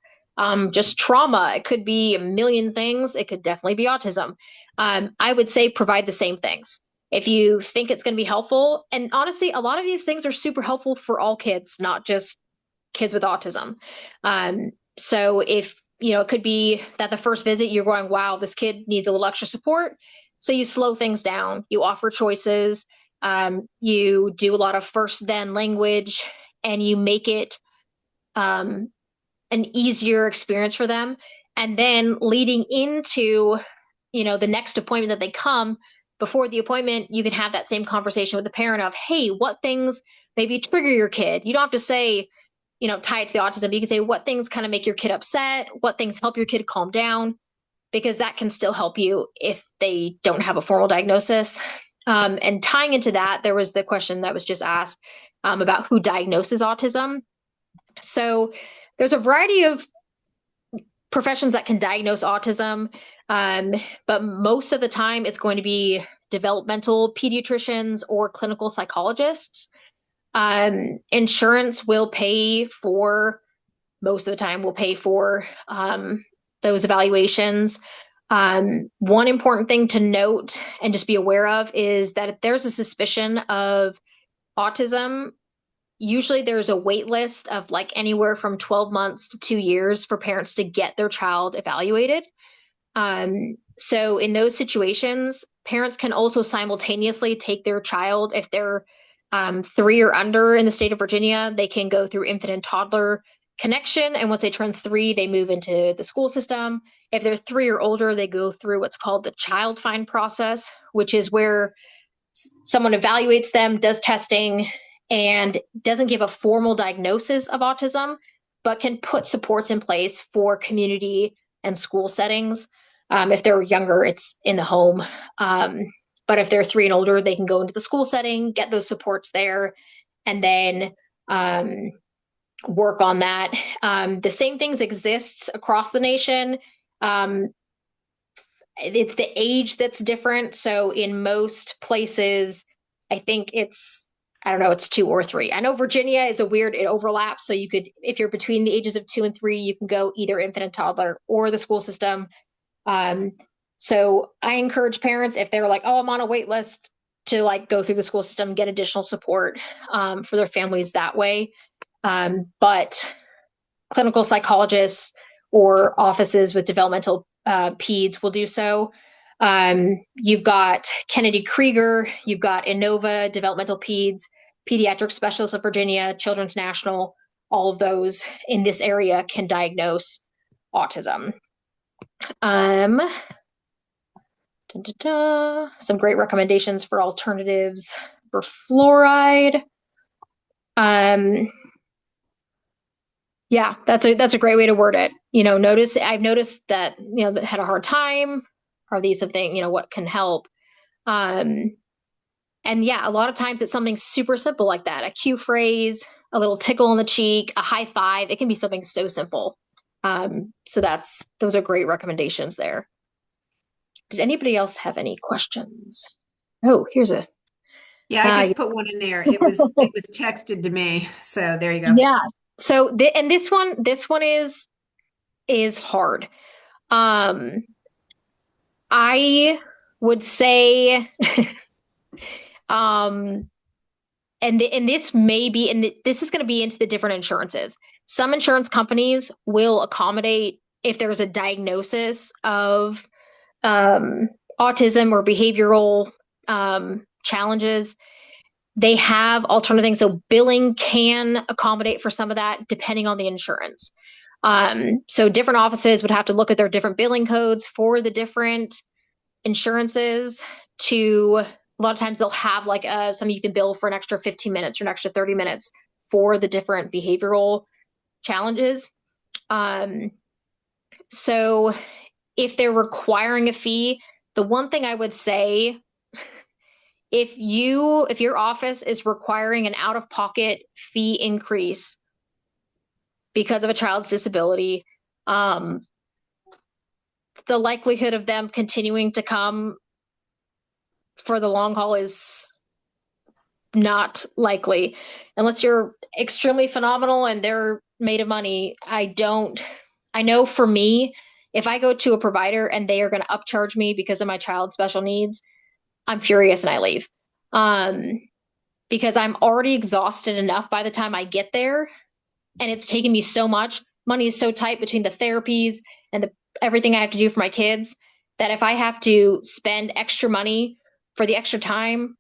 just trauma. It could be a million things. It could definitely be autism. I would say provide the same things. If you think it's going to be helpful, and honestly, a lot of these things are super helpful for all kids, not just kids with autism. So if, it could be that the first visit you're going, wow, this kid needs a little extra support. So you slow things down, you offer choices. You do a lot of first then language, and you make it an easier experience for them. And then leading into, the next appointment that they come, before the appointment, you can have that same conversation with the parent of, hey, what things maybe trigger your kid? You don't have to say, tie it to the autism. You can say what things kind of make your kid upset, what things help your kid calm down, because that can still help you if they don't have a formal diagnosis. And tying into that, there was the question that was just asked about who diagnoses autism. So there's a variety of professions that can diagnose autism, but most of the time it's going to be developmental pediatricians or clinical psychologists. Insurance will pay for, most of the time, will pay for those evaluations. One important thing to note and just be aware of is that if there's a suspicion of autism, usually there's a wait list of like anywhere from 12 months to 2 years for parents to get their child evaluated. So in those situations, parents can also simultaneously take their child, if they're 3 or under in the state of Virginia, they can go through infant and toddler connection. And once they turn 3, they move into the school system. If they're 3 or older, they go through what's called the child find process, which is where someone evaluates them, does testing, and doesn't give a formal diagnosis of autism, but can put supports in place for community and school settings. If they're younger, it's in the home. But if they're 3 and older, they can go into the school setting, get those supports there, and then work on that. The same things exists across the nation. It's the age that's different. So in most places, I think it's 2 or 3. I know Virginia is it overlaps. So you could, if you're between the ages of 2 and 3, you can go either infant and toddler or the school system. So I encourage parents, if they're like, oh, I'm on a wait list, to like go through the school system, get additional support for their families that way. But clinical psychologists or offices with developmental peds will do so. You've got Kennedy Krieger, you've got Inova, developmental peds, pediatric specialists of Virginia, Children's National, all of those in this area can diagnose autism. Some great recommendations for alternatives for fluoride. Yeah, that's a great way to word it. I've noticed that, that had a hard time. Are these something, what can help? And yeah, a lot of times it's something super simple like that. A cue phrase, a little tickle in the cheek, a high five. It can be something so simple. So those are great recommendations there. Did anybody else have any questions? Oh, here's a. Yeah, I just put one in there. It was texted to me. So there you go. Yeah. So and this one is hard. I would say, and this may be, and this is going to be into the different insurances. Some insurance companies will accommodate if there's a diagnosis of autism or behavioral challenges. They have alternative things. So billing can accommodate for some of that depending on the insurance. So different offices would have to look at their different billing codes for the different insurances. A lot of times they'll have like something you can bill for an extra 15 minutes or an extra 30 minutes for the different behavioral challenges. So if they're requiring a fee, the one thing I would say, if your office is requiring an out-of-pocket fee increase because of a child's disability, the likelihood of them continuing to come for the long haul is not likely, unless you're extremely phenomenal and they're made of money. I know for me, if I go to a provider and they are going to upcharge me because of my child's special needs, I'm furious and I leave. Because I'm already exhausted enough by the time I get there, and it's taken me so much. Money is so tight between the therapies and everything I have to do for my kids, that if I have to spend extra money for the extra time,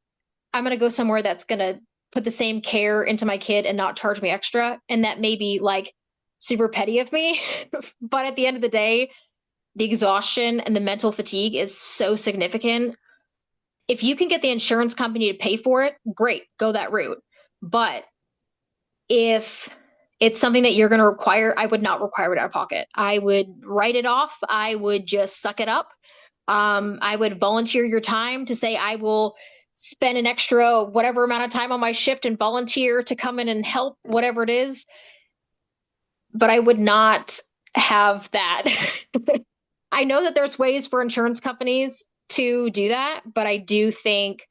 I'm going to go somewhere that's going to put the same care into my kid and not charge me extra. And that may be like super petty of me. But at the end of the day, the exhaustion and the mental fatigue is so significant. If you can get the insurance company to pay for it, great, go that route. But if it's something that you're going to require, I would not require it out of pocket. I would write it off. I would just suck it up. I would volunteer your time to say, I will spend an extra whatever amount of time on my shift and volunteer to come in and help, whatever it is. But I would not have that. I know that there's ways for insurance companies to do that, but I do think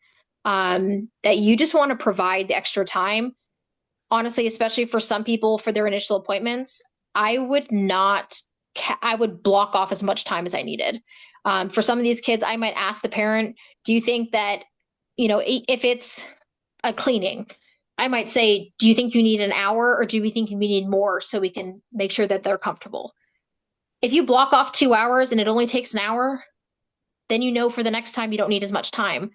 that you just want to provide the extra time. Honestly, especially for some people for their initial appointments, I would block off as much time as I needed. For some of these kids, I might ask the parent, do you think that, if it's a cleaning, I might say, do you think you need an hour or do we think you need more so we can make sure that they're comfortable? If you block off 2 hours and it only takes an hour, then for the next time you don't need as much time.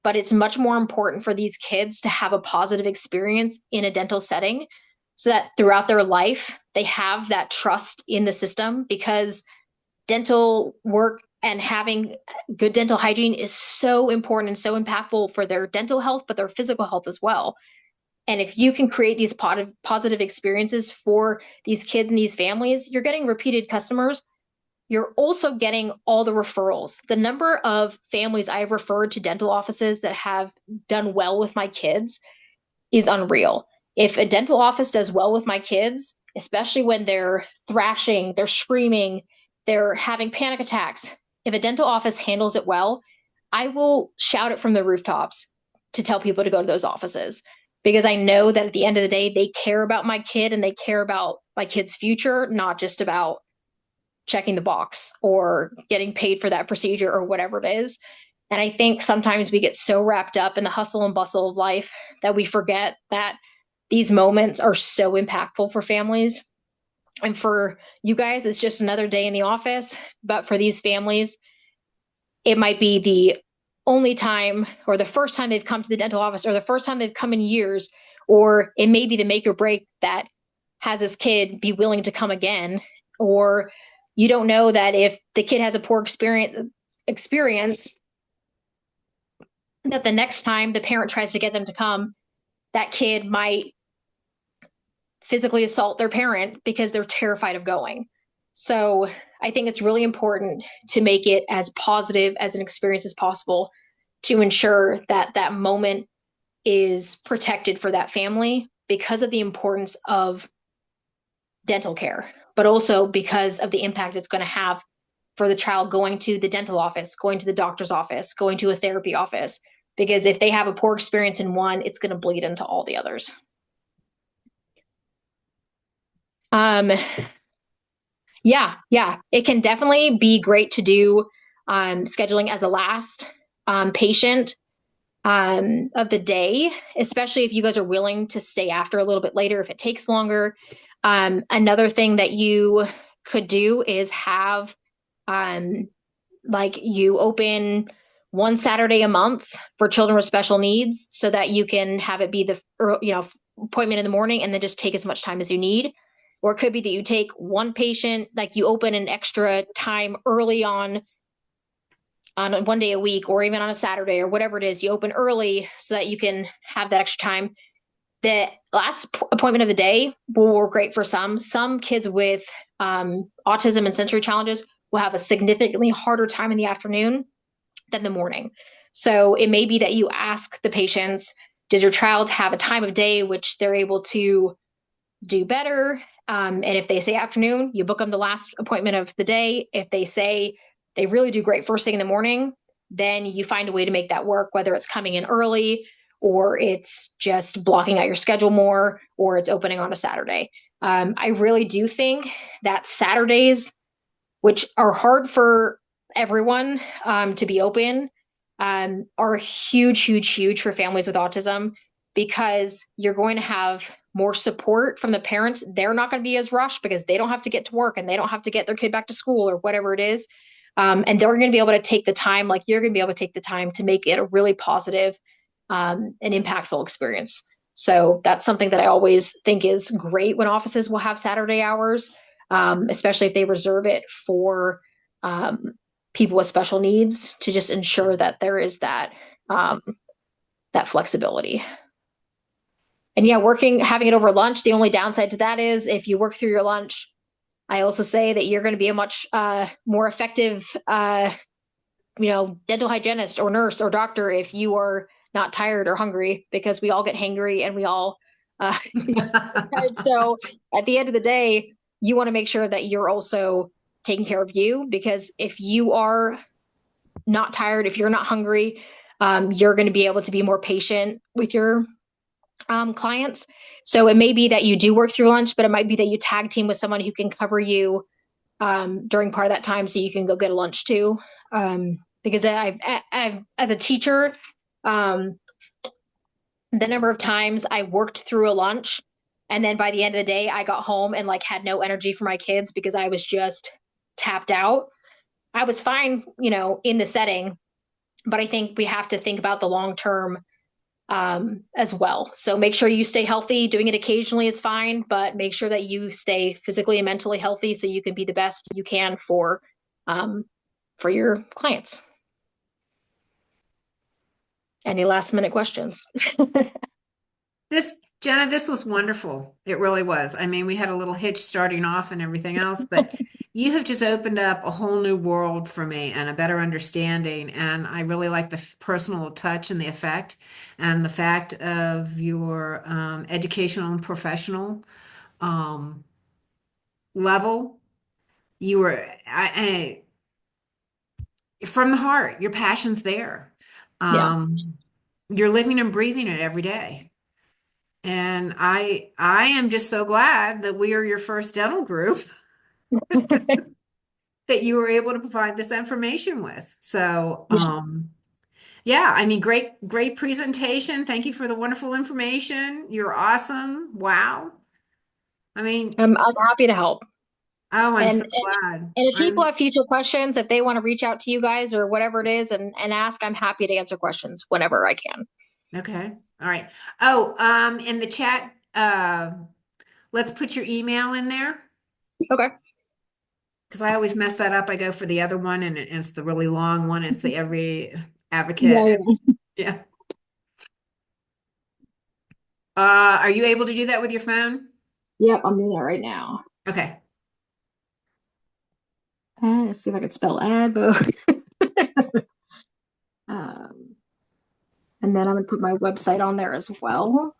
But it's much more important for these kids to have a positive experience in a dental setting so that throughout their life, they have that trust in the system, because dental work and having good dental hygiene is so important and so impactful for their dental health, but their physical health as well. And if you can create these positive experiences for these kids and these families, you're getting repeated customers. You're also getting all the referrals. The number of families I've referred to dental offices that have done well with my kids is unreal. If a dental office does well with my kids, especially when they're thrashing, they're screaming, they're having panic attacks, if a dental office handles it well, I will shout it from the rooftops to tell people to go to those offices, because I know that at the end of the day, they care about my kid and they care about my kid's future, not just about checking the box or getting paid for that procedure or whatever it is. And I think sometimes we get so wrapped up in the hustle and bustle of life that we forget that these moments are so impactful for families. And for you guys, it's just another day in the office. But for these families, it might be the only time or the first time they've come to the dental office or the first time they've come in years, or it may be the make or break that has this kid be willing to come again. Or you don't know that if the kid has a poor experience, that the next time the parent tries to get them to come, that kid might physically assault their parent because they're terrified of going. So I think it's really important to make it as positive as an experience as possible to ensure that that moment is protected for that family because of the importance of dental care, but also because of the impact it's going to have for the child going to the dental office, going to the doctor's office, going to a therapy office. Because if they have a poor experience in one, it's going to bleed into all the others. Yeah, it can definitely be great to do scheduling as a last patient of the day, especially if you guys are willing to stay after a little bit later if it takes longer. Another thing that you could do is have like you open one Saturday a month for children with special needs so that you can have it be the appointment in the morning and then just take as much time as you need. Or it could be that you take one patient, like you open an extra time early on one day a week, or even on a Saturday or whatever it is, you open early so that you can have that extra time. The last appointment of the day will work great for some. Some kids with autism and sensory challenges will have a significantly harder time in the afternoon than the morning. So it may be that you ask the patients, does your child have a time of day which they're able to do better? And if they say afternoon, you book them the last appointment of the day. If they say they really do great first thing in the morning, then you find a way to make that work, whether it's coming in early or it's just blocking out your schedule more, or it's opening on a Saturday. I really do think that Saturdays, which are hard for everyone to be open, are huge for families with autism, because you're going to have more support from the parents. They're not going to be as rushed because they don't have to get to work and they don't have to get their kid back to school or whatever it is. And they're going to be able to take the time, like you're going to be able to take the time to make it a really positive an impactful experience. So that's something that I always think is great when offices will have Saturday hours, especially if they reserve it for um, people with special needs, to just ensure that there is um, that flexibility. And yeah, having it over lunch, the only downside to that is if you work through your lunch, I also say that you're going to be a much more effective, dental hygienist or nurse or doctor if you are not tired or hungry, because we all get hangry and we all tired. So at the end of the day, you want to make sure that you're also taking care of you, because if you are not tired, if you're not hungry, you're going to be able to be more patient with your clients. So it may be that you do work through lunch, but it might be that you tag team with someone who can cover you during part of that time, so you can go get a lunch too. Because I've as a teacher, the number of times I worked through a lunch, and then by the end of the day, I got home and like had no energy for my kids because I was just tapped out. I was fine, in the setting, but I think we have to think about the long term as well. So make sure you stay healthy. Doing it occasionally is fine, but make sure that you stay physically and mentally healthy so you can be the best you can for your clients. Any last minute questions? Jenna, this was wonderful. It really was. I mean, we had a little hitch starting off and everything else, but you have just opened up a whole new world for me and a better understanding. And I really like the personal touch and the effect and the fact of your educational and professional um, level. You were from the heart. Your passion's there. Yeah. Um, you're living and breathing it every day. And I am just so glad that we are your first dental group that you were able to provide this information with. So, Yeah. yeah, I mean, great presentation. Thank you for the wonderful information. You're awesome. Wow. I mean, I'm happy to help. oh, I'm And, so and glad. and if people have future questions, if they want to reach out to you guys or whatever it is and ask, I'm happy to answer questions whenever I can. Okay. All right. Oh, in the chat, let's put your email in there Okay. because I always mess that up. I go for the other one and it's the really long one. It's the every Yeah, advocate. yeah. Yeah. Are you able to do that with your phone? Yep, I'm doing that right now. Okay. Let's see if I can spell advo. um, and then I'm gonna put my website on there as well.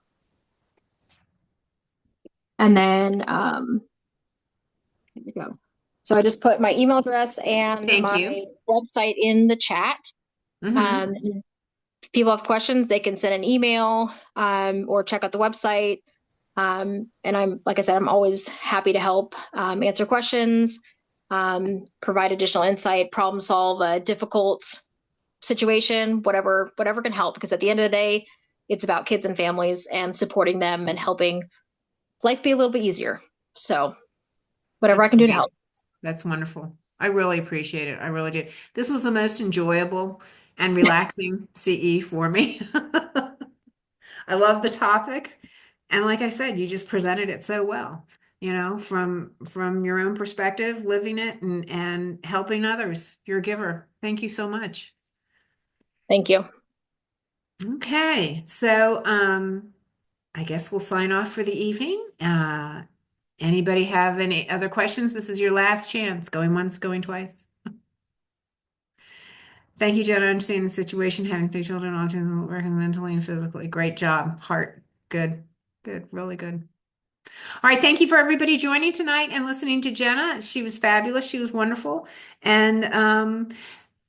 And then here we go. So I just put my email address and Thank my you. website in the chat. Hmm. If people have questions, they can send an email or check out the website. And like I said, I'm always happy to help answer questions, provide additional insight, problem solve a difficult situation, whatever can help. Because at the end of the day, it's about kids and families and supporting them and helping life be a little bit easier. So whatever I That's can do to great. help. That's wonderful. I really appreciate it. I really do. This was the most enjoyable and relaxing CE for me. I love the topic. And like I said, you just presented it so well, from your own perspective, living it and helping others. You're a giver. Thank you so much. Thank you. Okay, so I guess we'll sign off for the evening. Anybody have any other questions? This is your last chance. Going once, going twice. Thank you, Jenna. Understanding the situation, having three children, autism, working mentally and physically. Great job. Heart. Good. Good. Really good. All right. Thank you for everybody joining tonight and listening to Jenna. She was fabulous. She was wonderful. And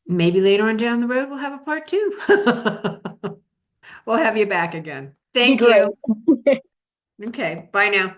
maybe later on down the road, we'll have a part two. We'll have you back again. Be Thank great. you. Okay. Bye now.